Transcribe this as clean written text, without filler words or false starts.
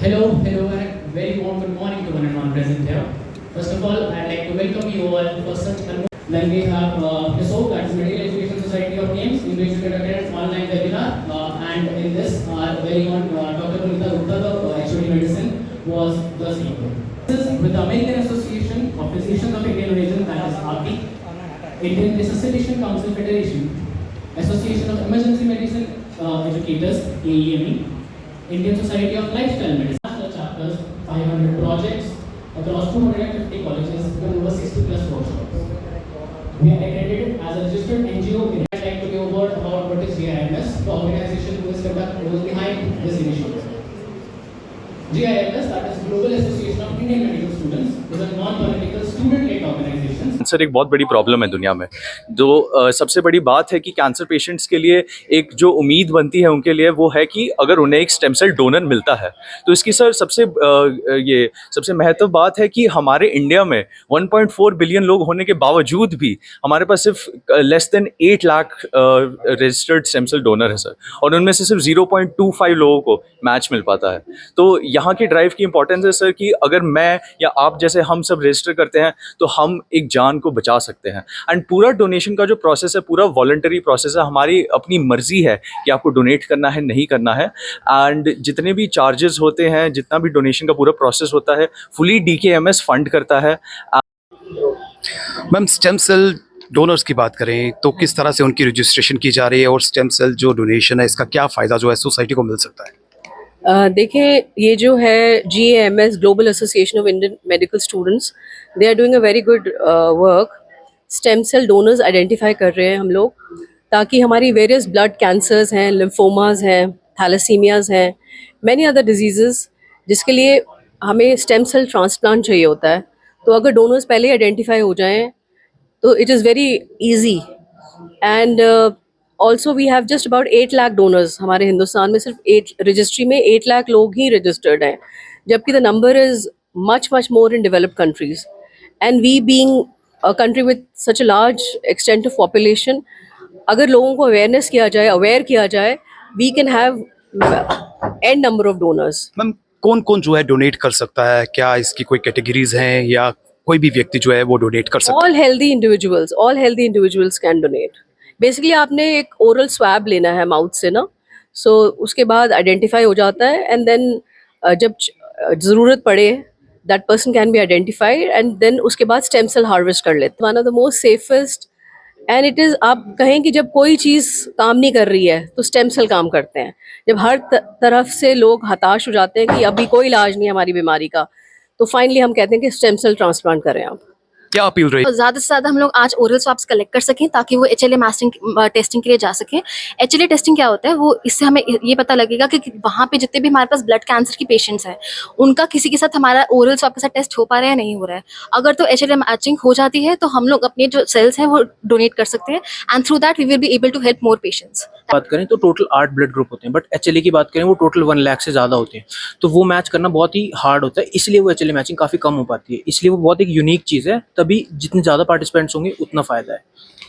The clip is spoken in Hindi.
Hello, and a very warm good morning to everyone present here. First of all, I'd like to welcome you all for such an. Then we have PISO, that's Medical Education Society of Games, in which we conducted an online webinar. And in this, our very own Dr. Punita Gupta of HOD Medicine was the speaker. This is with the American Association of Physicians of Indian Origin, that is ARPI, Indian Resuscitation Council Federation, Association of Emergency Medicine Educators, AEME, Indian Society of Lifestyle Medicine, national chapters, 500 projects across 250 colleges and over 60 plus workshops. We are accredited as a registered NGO. I'd like to give a word about what is GIMS, the organization who is behind this initiative. GIMS, that is Global Association of Indian Medical Students, is a non-political student-led organization. Cancer एक बहुत बड़ी प्रॉब्लम है दुनिया में। सबसे बड़ी बात है कि कैंसर पेशेंट्स के लिए एक जो उम्मीद बनती है उनके लिए वो है कि अगर उन्हें एक स्टेम सेल डोनर मिलता है तो इसकी सर सबसे महत्व बात है कि हमारे इंडिया में 1.4 बिलियन लोग होने के बावजूद भी हमारे पास सिर्फ less than 8 lakh registered stem cell donor है सर, और उनमें से सिर्फ 0.25 लोगों को मैच मिल पाता है। तो यहाँ की ड्राइव की इंपॉर्टेंस है सर कि अगर मैं या आप जैसे हम सब रजिस्टर करते हैं तो हम एक जान को बचा सकते हैं। एंड पूरा डोनेशन का जो प्रोसेस है पूरा वॉलंटरी प्रोसेस है, हमारी अपनी मर्जी है कि आपको डोनेट करना है नहीं करना है। एंड जितने भी चार्जेस होते हैं, जितना भी डोनेशन का पूरा प्रोसेस होता है, फुली DKMS फंड करता है। मैम, स्टेम सेल डोनर्स की बात करें तो किस तरह से उनकी रजिस्ट्रेशन की जा रही है और स्टेम सेल जो डोनेशन है इसका क्या फ़ायदा जो है सोसाइटी को मिल सकता है? देखिए, ये जो है GAMS global association of Indian medical students, they are doing a very good work. Stem cell donors identify कर रहे हैं हम लोग, ताकि हमारी वेरियस ब्लड कैंसर्स हैं, लिम्फोमास हैं, थैलेसीमियाज हैं, मैनी अदर डिजीज़ जिसके लिए हमें स्टेम सेल ट्रांसप्लांट चाहिए होता है। तो अगर डोनर्स पहले आइडेंटिफाई हो जाएं तो it is very easy. And also we have just about 8 lakh donors. हमारे हिंदुस्तान में सिर्फ 8 रजिस्ट्री में 8 लाख लोग ही रजिस्टर्ड हैं, जबकि the number is much more in developed countries. And we being a country with such a large extent of population, अगर लोगों को अवेयरनेस किया जाए, अवेयर किया जाए, we can have an number of donors. Ma'am, कौन कौन जो है डोनेट कर सकता है? क्या इसकी कोई कैटेगरीज हैं या कोई भी व्यक्ति जो है वो डोनेट कर सकता है? All healthy individuals can donate. Basically आपने एक ओरल स्वैब लेना है माउथ से ना, सो उसके बाद आइडेंटिफाई हो जाता है। एंड देन जब ज़रूरत पड़े that person can be identified, and then उसके बाद स्टेम सेल हार्वेस्ट कर लेते हैं। One of the most safest, and it is, आप कहें कि जब कोई चीज़ काम नहीं कर रही है तो स्टेम सेल काम करते हैं। जब हर तरफ से लोग हताश हो जाते हैं कि अभी कोई इलाज नहीं है हमारी बीमारी का, तो फाइनली हम कहते हैं कि स्टेम सेल ट्रांसप्लांट करें आप। क्या अपील रही? तो ज़्यादा से ज़्यादा हम लोग आज ओरल स्वाब्स कलेक्ट कर सकें ताकि वो HLA टेस्टिंग के लिए जा सकें। HLA टेस्टिंग क्या होता है, वो इससे हमें ये पता लगेगा कि वहाँ पे जितने भी हमारे पास ब्लड कैंसर की पेशेंट्स हैं उनका किसी के साथ हमारा ओरल स्वाब के साथ टेस्ट हो पा रहा है या नहीं हो रहा है। अगर तो HLA मैचिंग हो जाती है तो हम लोग अपने जो सेल्स हैं वो डोनेट कर सकते हैं, and through that we will be able to help more patients. बात करें तो टोटल 8 ब्लड ग्रुप होते हैं, बट HLA की बात करें वो टोटल 1 लाख से ज़्यादा होते हैं। तो वो मैच करना बहुत ही हार्ड होता है, इसलिए वो HLA मैचिंग काफ़ी कम हो पाती है। इसलिए वो बहुत एक यूनिक चीज़ है, तभी जितने ज़्यादा पार्टिसिपेंट्स होंगे उतना फ़ायदा है।